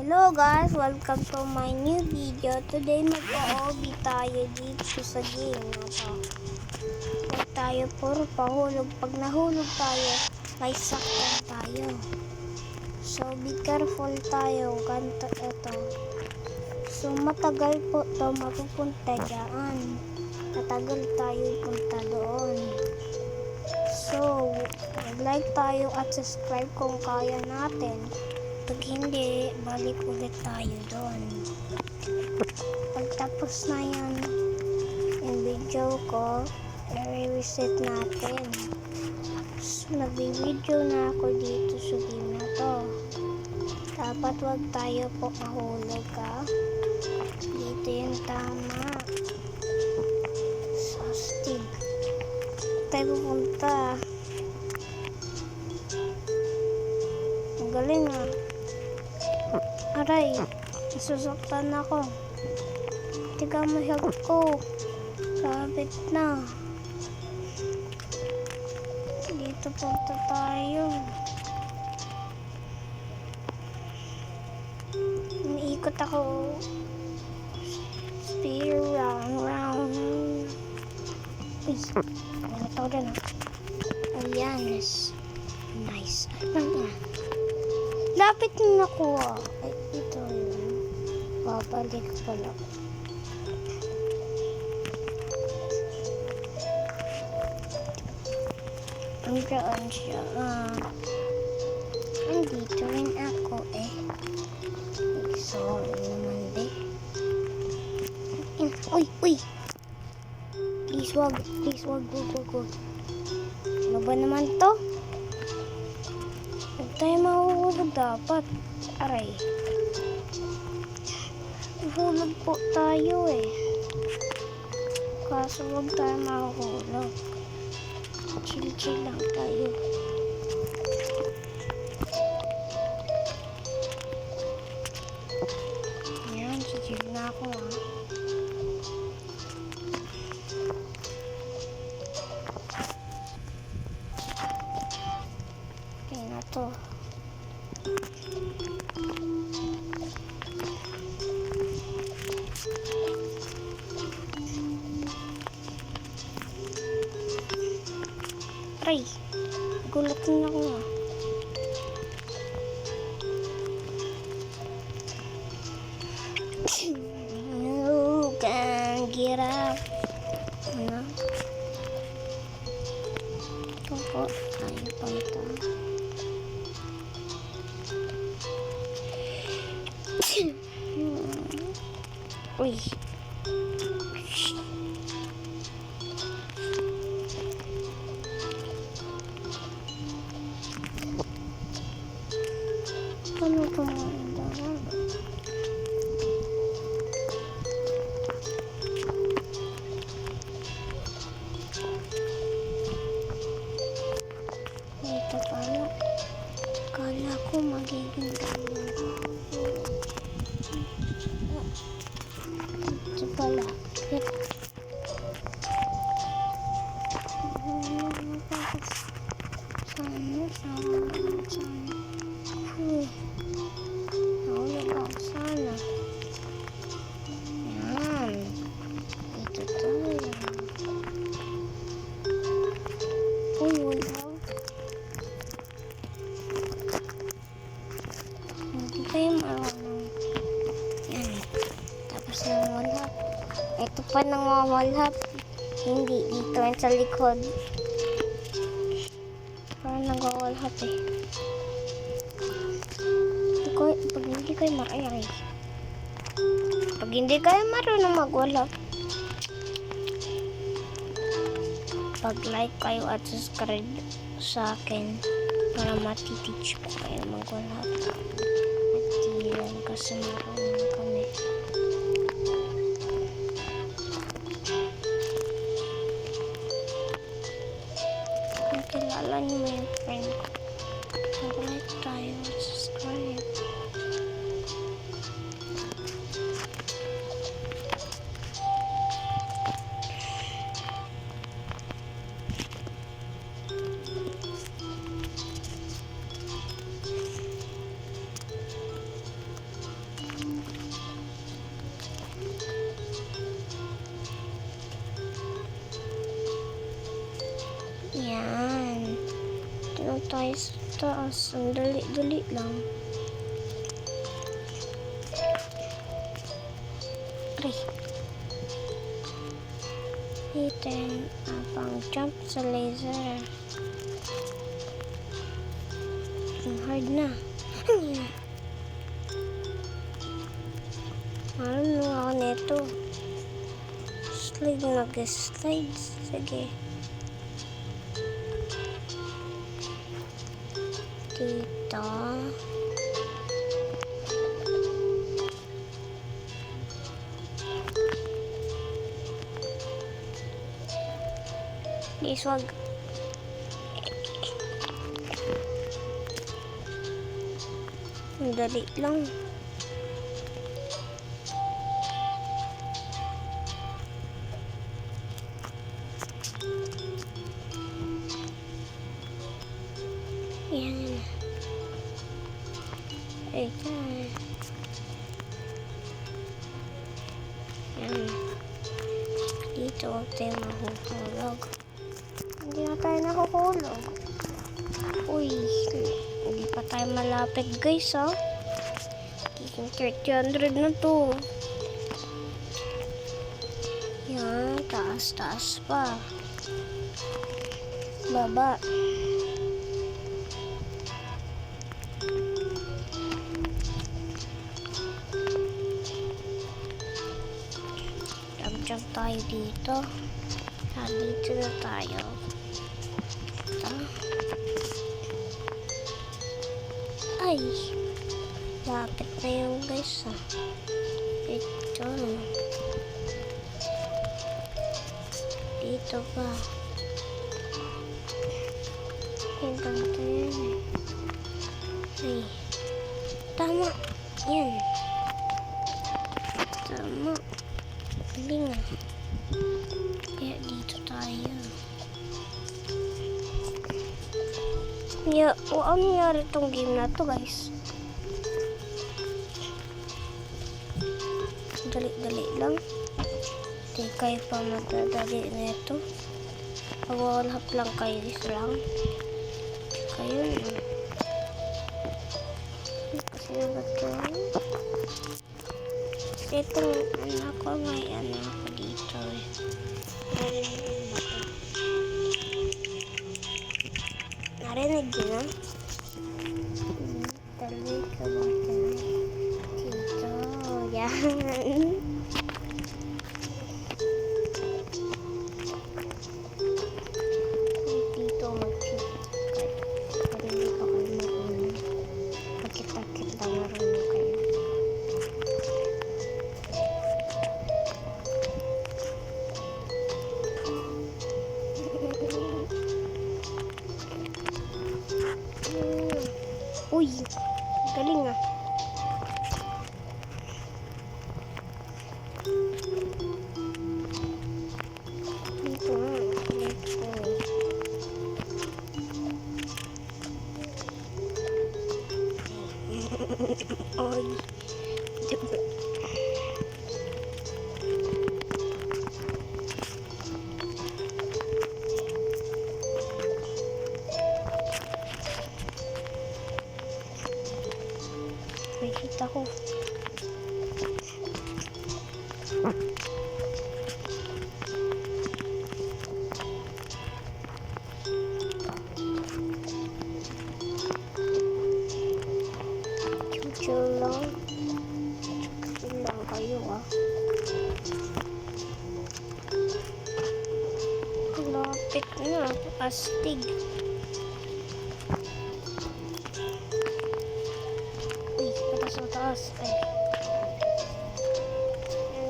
Hello guys! Welcome to my new video. Today mag-OOB tayo dito sa game na to. Huwag tayo puro pahulog. Pag nahulog tayo, may saktan tayo. So be careful tayo. Ganto ito. So matagal po to mapupunta dyan. Matagal tayo punta doon. So like tayo at subscribe kung kaya natin. Pag hindi, balik ulit tayo doon. Pagtapos na yan yung video ko, i-reset natin. So, nag-video na ako dito sa game na to. Dapat wag tayo po mahulog ha. Dito yung tama. So, Steve. Tayo pupunta. Ang galing ha. Aray, nasusuktan ako. Tiga mo help ko. Sabit na. Dito punta tayo. Umiikot ako. Spear round. Uy, ano tawag na? Oh yan, nice. Ano na? Lapit na nakuha. Ay, ito yun. Babalik pala. Andiyan siya. Andito rin ako eh. Sorry naman be. Uy! Please wag. Go. Ano ba naman to? Huwag tayo mahuhulog dapat. Aray. Hulog po tayo eh. Kaso huwag tayo mahuhulog. Chill lang tayo. Ayan, chill na ako ha. Okay na to. Ay, gulat na ako ah. You can get up. Ano? Ito po, tayo punta. Uy. Ano ito mga dawan? Ito pala. Kala ko magiging ganyan. Ito pala. Sana. Sana. Yan. Ito tayo. Wala. Hindi kayo marunong. Yan. Tapos nangwalhap. Ito pa nangwalhap. Hindi. Dito yan sa likod. Parang nangwalhap eh. Pag hindi kayo marunong magwalhap, pag-like kayo at subscribe sa akin para matiteach ko kayo magwalhap. At yan kasi marunong kami. Kung kilala niyo mo yung friend ko, mag-like tayo at subscribe. guys. Taas. Ang dali-dali lang. Aray. Hitten. Pang jump sa laser. Ang hard na. Ano ako neto? Slide nag-slide. Sige. Dito. Guys, wag. Ang dali lang. Yan. Ayan. Yan. Dito huwag tayo mahuhulog. Hindi na tayo nahuhulog. Uy, hindi pa tayo malapit guys, ha? Yung 300 na to. Yan, taas-taas pa. Baba. Jump tayo dito. Dito na tayo. Ito. Ay! Lapit na yung guys, ha. Ito. Dito ba? Ito yan. Ay. Tama. Yan. Tama. Galing ah. Kaya dito tayo. Ano nangyari itong game na to guys? Dali-dali lang. Di kayo pa magdadali na ito. Pag-wallhap lang kayo lang. Kayo na. Kasi nabat ko. Itong anak ko, may anak ko dito eh. Narinig yun ah. Dali ka ba tayo? Dito. Yan. Dito mag-chip. Pag hindi ka kayo marunong. Pagkit-akit lang marunong kayo. Uy, galing ah. Dito ah. Oy. Nakita ko. Chill lang. Chill lang kayo ah. Lapit na. Astig. Taas. Ay.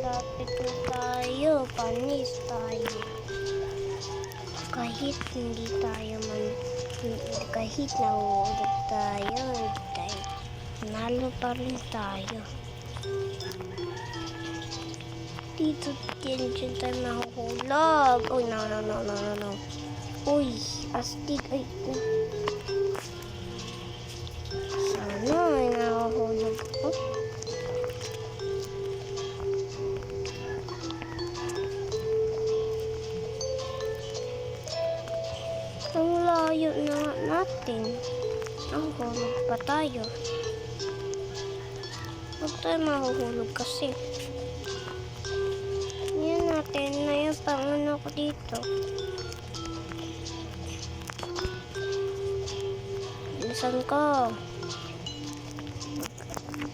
Lapit na tayo. Panis tayo. Kahit hindi tayo kahit nahulog tayo, nalo pa rin tayo. Dito dyan tayo nahuhulog. Uy, no. Uy, astig. Ay, sana ay nahuhulog ako. Ang layo na. natin. Hulog pa tayo. Huwag tayo mahuhulog kasi. Yan natin. Ngayon, panguna ko dito. Bilisan ko.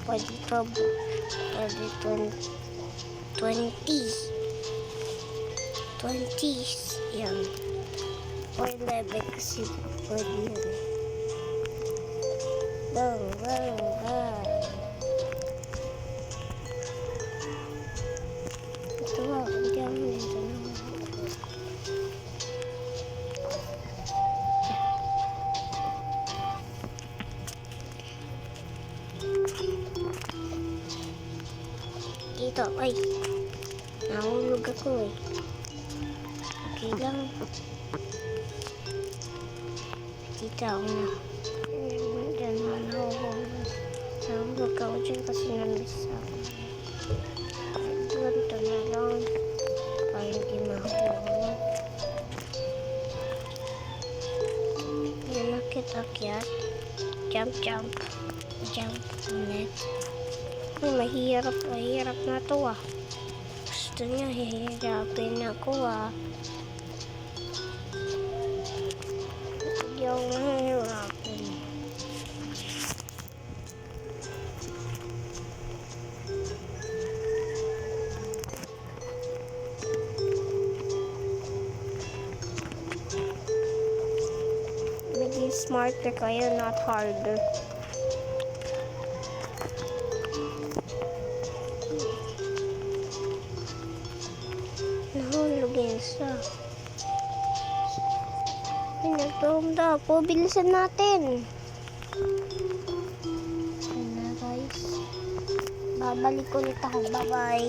Pwede pa ba? Pwede 20. 20s. Yan. O 11 kasi pwede yun. Bang, bang, bang. Ito ba? Hindi ako dito naman. Dito, ay. Nahulog ako eh. Okay lang. Dito ako na. Diyan na nahulog. Nahulog ako dyan kasi namiss ako. Doon to na lang. Para hindi mahulog. Yan akit-akyat. Jump, jump. Jump ulit. Ay, mahirap na to ah. Gusto niya, hihirapin ako ah. Hindi ako mahihirapin. Maging smarter kayo, not harder. Nahulog yung isa. Ay, nagtumda po. Bilisan natin. Ayan na, guys. Babalik ulit ako. Bye-bye.